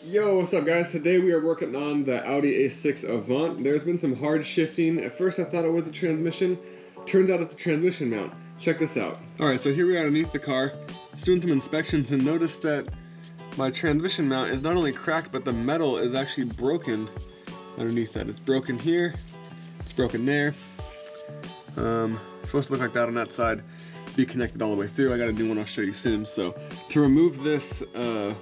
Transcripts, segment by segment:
Yo, what's up guys? Today we are working on the Audi A6 Avant. There's been some hard shifting. At first I thought it was a transmission. Turns out it's a transmission mount. Check this out. Alright, so here we are underneath the car. Just doing some inspections and noticed that my transmission mount is not only cracked, but the metal is actually broken underneath that. It's broken here, it's broken there. It's supposed to look like that on that side. Be connected all the way through. I got a new one I'll show you soon. So to remove this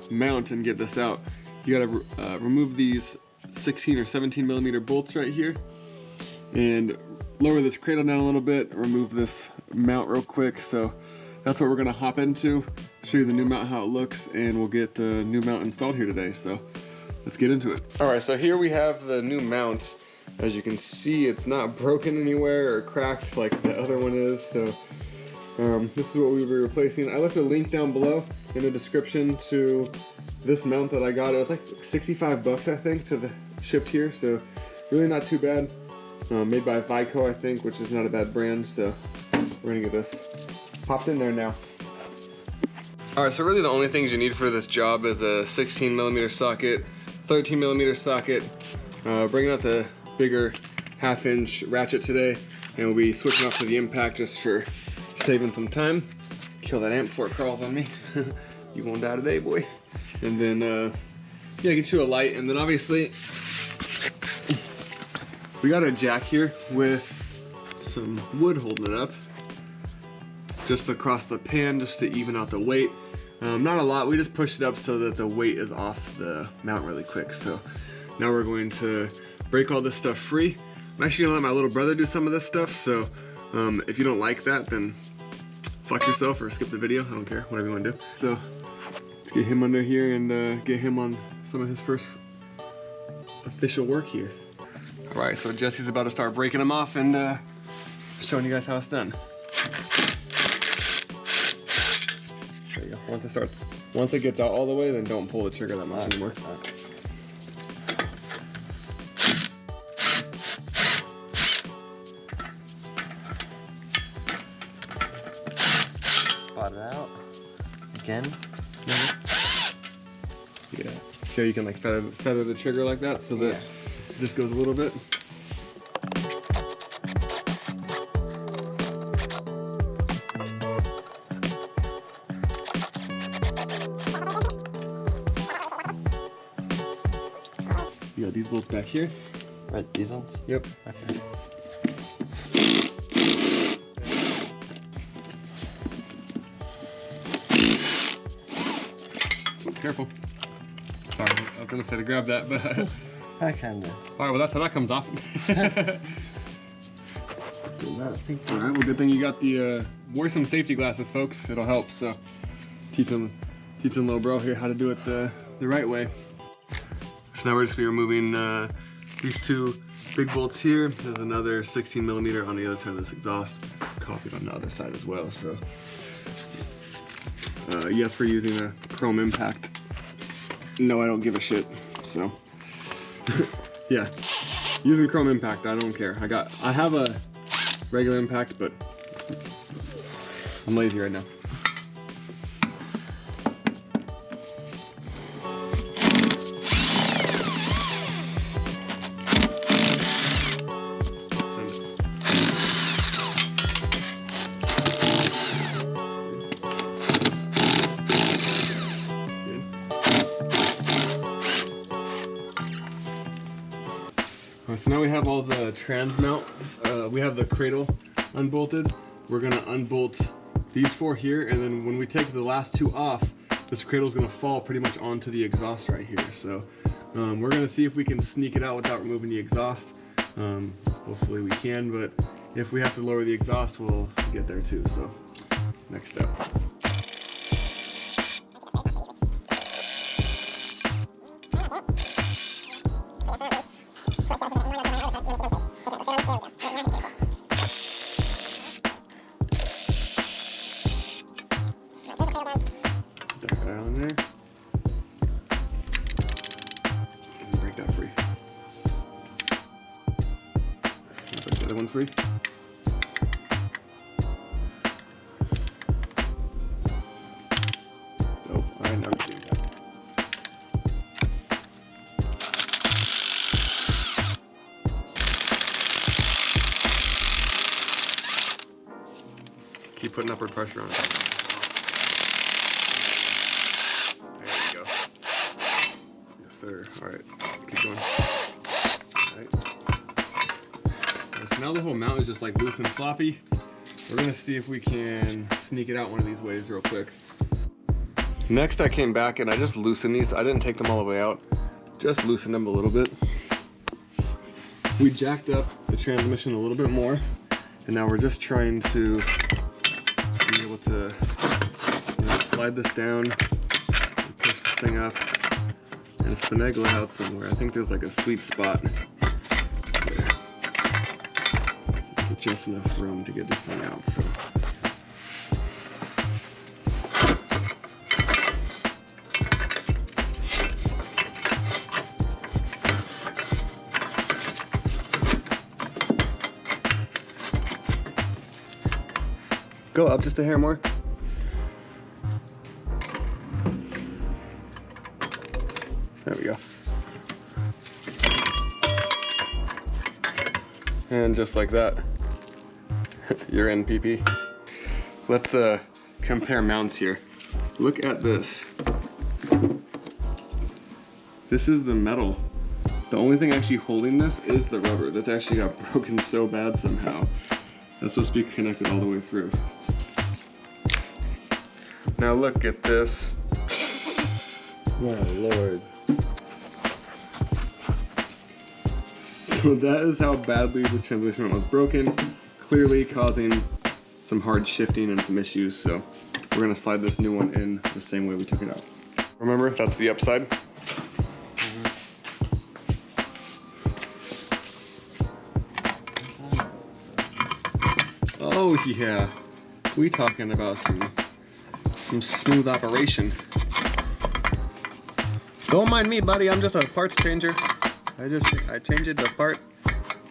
mount and get this out, you gotta remove these 16 or 17 millimeter bolts right here and lower this cradle down a little bit, remove this mount real quick. So that's what we're gonna hop into, show you the new mount, how it looks, and we'll get the new mount installed here today. So let's get into it. All right, so here we have the new mount. As you can see, it's not broken anywhere or cracked like the other one is. So this is what we'll be replacing. I left a link down below in the description to this mount that I got. It was like 65 bucks, I think, to the shipped here. So really not too bad. Made by Vico, I think, which is not a bad brand. So we're gonna get this popped in there now. All right, so really the only things you need for this job is a 16 millimeter socket, 13 millimeter socket. Bringing out the bigger 1/2 inch ratchet today, and we'll be switching off to the impact just for saving some time. Kill that amp before it crawls on me. You won't die today, boy. And then, yeah, get you a light. And then obviously, we got a jack here with some wood holding it up, just across the pan, just to even out the weight. Not a lot, we just pushed it up so that the weight is off the mount really quick. So now we're going to break all this stuff free. I'm actually gonna let my little brother do some of this stuff. So if you don't like that, then fuck yourself or skip the video. I don't care, whatever you wanna do. So let's get him under here and get him on some of his first official work here. All right, so Jesse's about to start breaking them off and showing you guys how it's done. There you go, once it gets out all the way, then don't pull the trigger that much anymore. Spot it out again. Yeah, so you can like feather the trigger like that so that it just goes a little bit. You got these bolts back here. Right, these ones? Yep. Okay. Careful. Sorry, I was gonna say to grab that, but I kinda. all right, well that's how that comes off. Do not think. All right, well good thing you got the wear some safety glasses, folks. It'll help. So teaching little bro here how to do it the right way. So now we're just gonna be removing these two big bolts here. There's another 16 millimeter on the other side of this exhaust, copied on the other side as well. So yes, for using a chrome impact. No, I don't give a shit. So yeah, using chrome impact, I don't care. I have a regular impact, but I'm lazy right now. So now we have all the trans mount. We have the cradle unbolted. We're gonna unbolt these four here, and then when we take the last two off, this cradle is gonna fall pretty much onto the exhaust right here. So we're gonna see if we can sneak it out without removing the exhaust. Hopefully we can, but if we have to lower the exhaust, we'll get there too. So next step. On there. And break that free. Break the other one free. Nope. Alright, now we can do that. putting upward pressure on it. There you go. Yes, sir. All right, keep going. All right. So now the whole mount is just like loose and floppy. We're gonna see if we can sneak it out one of these ways real quick. Next, I came back and I just loosened these. I didn't take them all the way out, just loosened them a little bit. We jacked up the transmission a little bit more, and now we're just trying to be able to slide this down and push this thing up and finagle it out somewhere. I think there's like a sweet spot there. Just enough room to get this thing out. So. Go up just a hair more. There we go. And just like that, you're in PP. Let's compare mounts here. Look at this. This is the metal. The only thing actually holding this is the rubber. This actually got broken so bad somehow. That's supposed to be connected all the way through. Now look at this. My lord. So that is how badly this transmission was broken, clearly causing some hard shifting and some issues. So we're gonna slide this new one in the same way we took it out. Remember, that's the upside. Oh yeah, we talking about some smooth operation. Don't mind me, buddy. I'm just a parts changer. I changed it to part.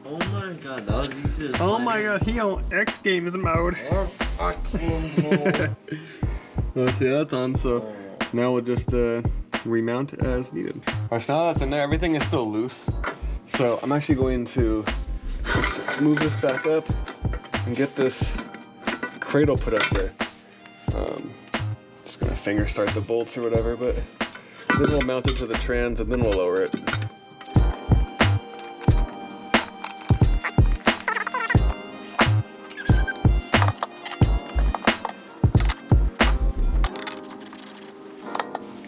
Oh my god, that was easy to Oh slide my in. god, he on X Games mode. Or X Games mode. Let's see, that's on. So now we'll just remount as needed. Alright, so now that's in there. Everything is still loose. So I'm actually going to move this back up and get this cradle put up there. Just gonna finger start the bolts or whatever, but then we'll mount it to the trans and then we'll lower it.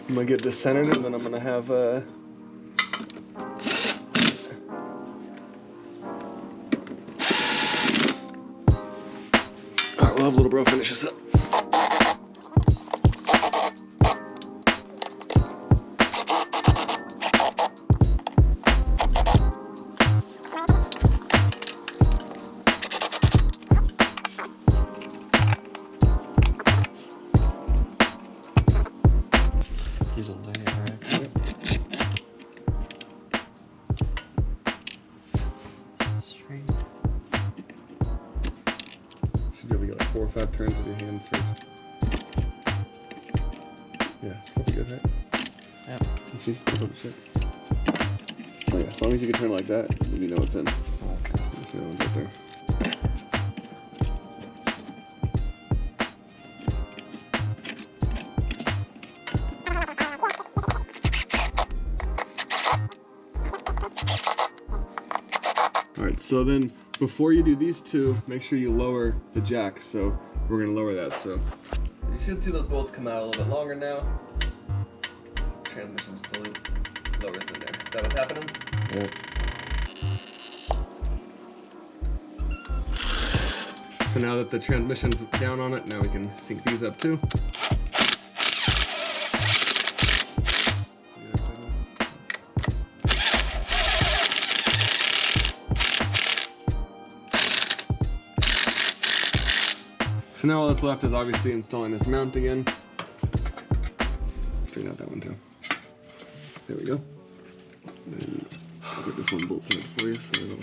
I'm gonna get this centered and then I'm gonna have Alright, we'll have little bro finish this up. He's on there, right? Straight. Should be able to get like 4 or 5 turns with your hands first. Yeah, that'll be good, right? Yep. You see? Oh, shit. Oh yeah, as long as you can turn like that, then you know what's in. You see that one's up there. Alright, so then before you do these two, make sure you lower the jack. So we're gonna lower that. So you should see those bolts come out a little bit longer now. Transmission slowly lowers in there. Is that what's happening? Yep. So now that the transmission's down on it, now we can sync these up too. So now all that's left is obviously installing this mount again. Straighten out that one too. There we go. And I'll get this one bolt set for you so it'll...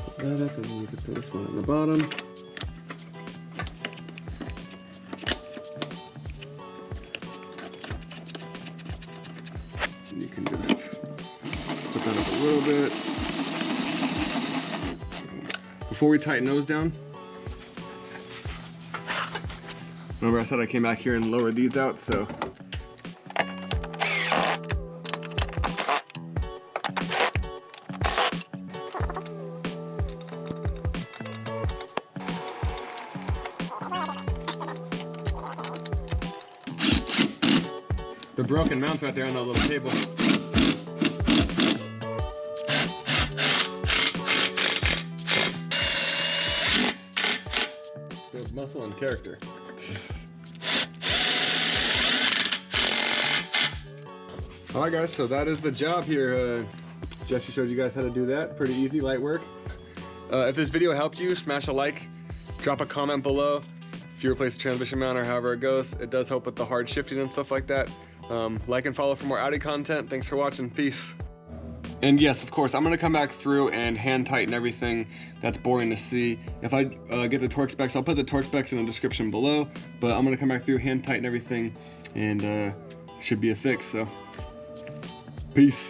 Put that up and then you can put this one on the bottom. And you can just put that up a little bit. before we tighten those down, remember I said I came back here and lowered these out, so. The broken mounts right there on that little table. Builds muscle and character. Alright guys, so that is the job here. Jesse showed you guys how to do that. Pretty easy, light work. If this video helped you, smash a like, drop a comment below. If you replace the transmission mount or however it goes, it does help with the hard shifting and stuff like that. Like and follow for more Audi content. Thanks for watching. Peace. And yes, of course, I'm gonna come back through and hand tighten everything. That's boring to see. If I get the torque specs, I'll put the torque specs in the description below, but I'm gonna come back through, hand tighten everything, and should be a fix, so peace.